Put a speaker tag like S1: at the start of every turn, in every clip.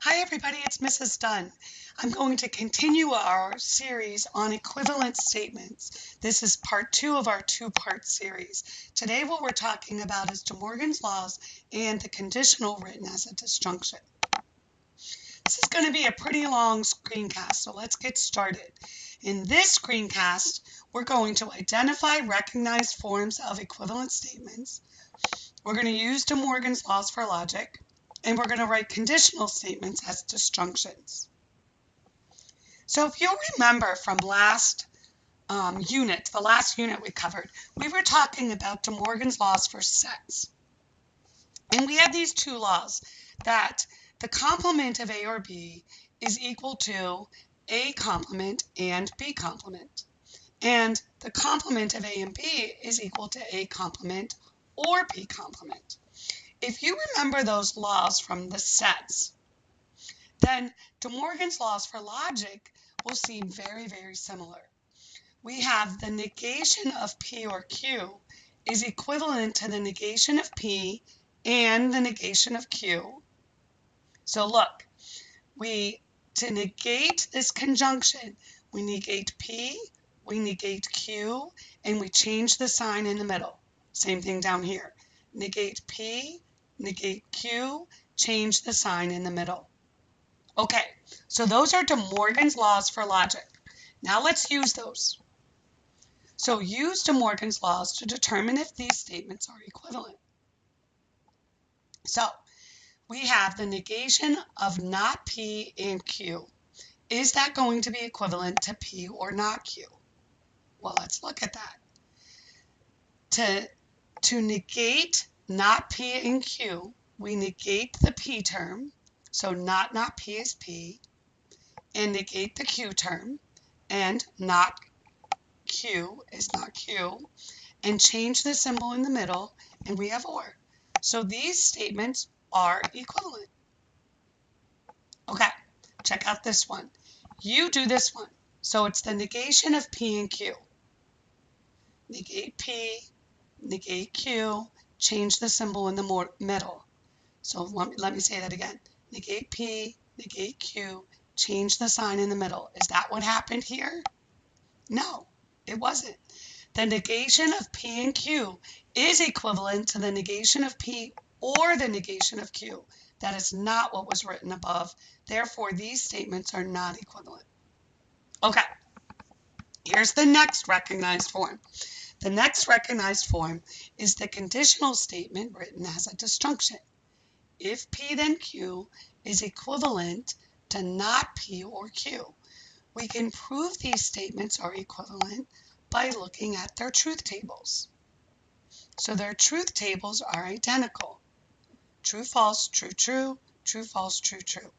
S1: Hi everybody, it's Mrs. Dunn. I'm going to continue our series on equivalent statements. This is part 2 of our two-part series. Today what we're talking about is De Morgan's laws and the conditional written as a disjunction. This is going to be a pretty long screencast, so let's get started. In this screencast, we're going to identify recognized forms of equivalent statements. We're going to use De Morgan's laws for logic. And we're going to write conditional statements as disjunctions. So if you'll remember from last unit, the last unit we covered, we were talking about De Morgan's laws for sets. And we had these two laws, that the complement of A or B is equal to A complement and B complement. And the complement of A and B is equal to A complement or B complement. If you remember those laws from the sets, then De Morgan's laws for logic will seem very, very similar. We have the negation of P or Q is equivalent to the negation of P and the negation of Q. So look, to negate this conjunction, we negate P, we negate Q, and we change the sign in the middle. Same thing down here. Negate P, negate Q, change the sign in the middle. Okay, so those are De Morgan's laws for logic. Now let's use those. So use De Morgan's laws to determine if these statements are equivalent. So we have the negation of not P and Q. Is that going to be equivalent to P or not Q? Well, let's look at that. To negate not P and Q, we negate the P term. So not P is P. And negate the Q term. And not Q is not Q. And change the symbol in the middle. And we have or. So these statements are equivalent. Okay, check out this one. You do this one. So it's the negation of P and Q. Negate P, negate Q, change the symbol in the middle. So let me say that again. Negate P, negate Q, change the sign in the middle. Is that what happened here? No, it wasn't. The negation of P and Q is equivalent to the negation of P or the negation of Q. That is not what was written above. Therefore, these statements are not equivalent. Okay, here's the next recognized form. The next recognized form is the conditional statement written as a disjunction. If P then Q is equivalent to not P or Q, we can prove these statements are equivalent by looking at their truth tables. So their truth tables are identical. True, false, true, true, true, false, true, true.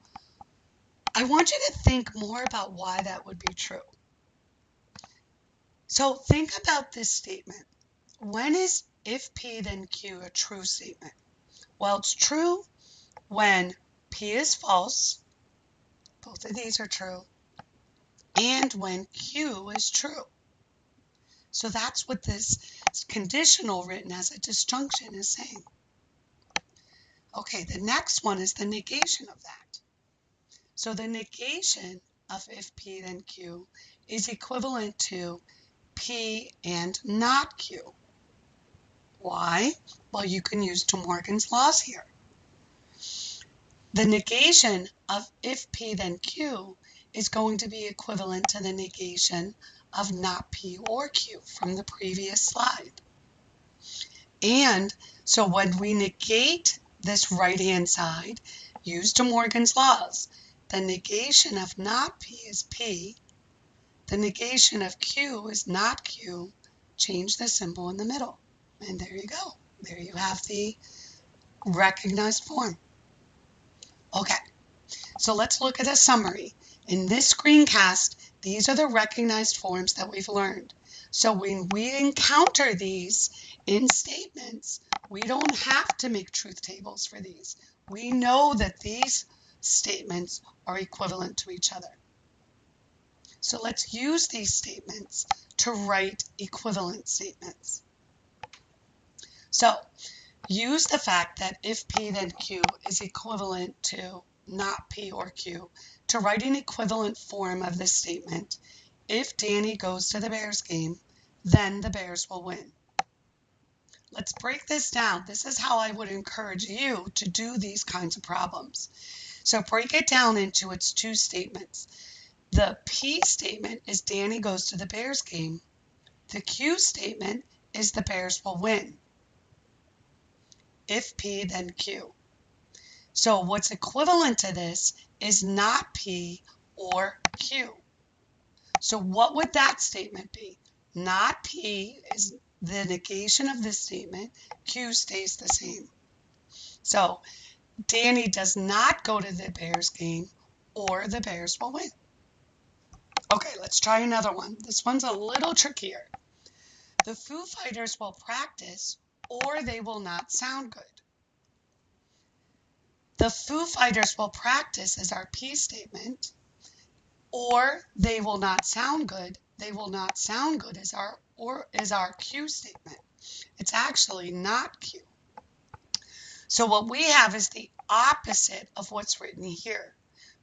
S1: I want you to think more about why that would be true. So think about this statement. When is if P then Q a true statement? Well, it's true when P is false, both of these are true, and when Q is true. So that's what this conditional written as a disjunction is saying. Okay, the next one is the negation of that. So the negation of if P then Q is equivalent to P and not Q. Why? Well, you can use De Morgan's laws here. The negation of if P then Q is going to be equivalent to the negation of not P or Q from the previous slide. And so when we negate this right-hand side, use De Morgan's laws. The negation of not P is P. The negation of Q is not Q. Change the symbol in the middle. And there you go. There you have the recognized form. Okay, so let's look at a summary. In this screencast, these are the recognized forms that we've learned. So when we encounter these in statements, we don't have to make truth tables for these. We know that these statements are equivalent to each other. So let's use these statements to write equivalent statements. So use the fact that if P then Q is equivalent to not P or Q, to write an equivalent form of this statement. If Danny goes to the Bears game, then the Bears will win. Let's break this down. This is how I would encourage you to do these kinds of problems. So break it down into its two statements. The P statement is Danny goes to the Bears game. The Q statement is the Bears will win. If P, then Q. So what's equivalent to this is not P or Q. So what would that statement be? Not P is the negation of this statement. Q stays the same. So Danny does not go to the Bears game, or the Bears will win. Okay, let's try another one. This one's a little trickier. The Foo Fighters will practice, or they will not sound good. The Foo Fighters will practice is our P statement, or they will not sound good. They will not sound good is our Q statement. It's actually not Q. So what we have is the opposite of what's written here.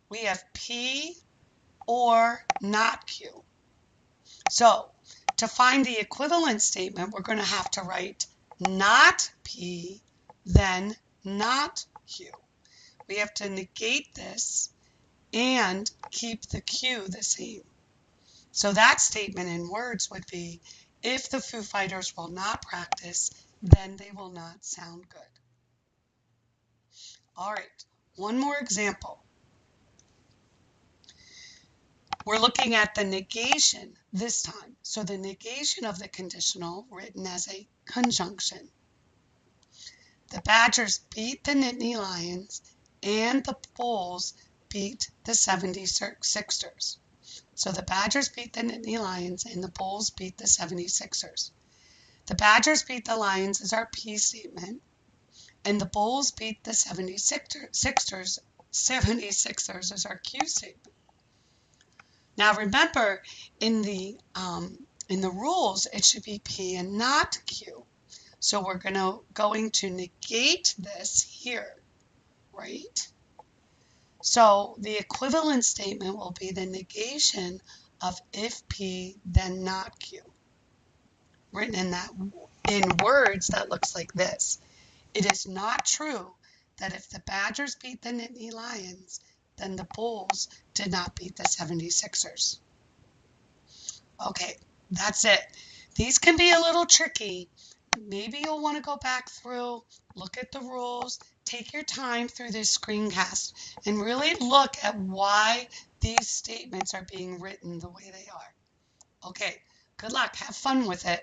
S1: We have P or not Q. So to find the equivalent statement, we're going to have to write not P, then not Q. We have to negate this and keep the Q the same. So that statement in words would be, if the Foo Fighters will not practice, then they will not sound good. All right, one more example. We're looking at the negation this time. So the negation of the conditional written as a conjunction. The Badgers beat the Nittany Lions and the Bulls beat the 76ers. So the Badgers beat the Nittany Lions and the Bulls beat the 76ers. The Badgers beat the Lions is our P statement, and the Bulls beat the 76ers is our Q statement. Now remember, in the rules, it should be P and not Q. So we're going to negate this here, right? So the equivalent statement will be the negation of if P, then not Q. Written in words, that looks like this. It is not true that if the Badgers beat the Nittany Lions, then the Bulls did not beat the 76ers. Okay, that's it. These can be a little tricky. Maybe you'll want to go back through, look at the rules, take your time through this screencast, and really look at why these statements are being written the way they are. Okay, good luck. Have fun with it.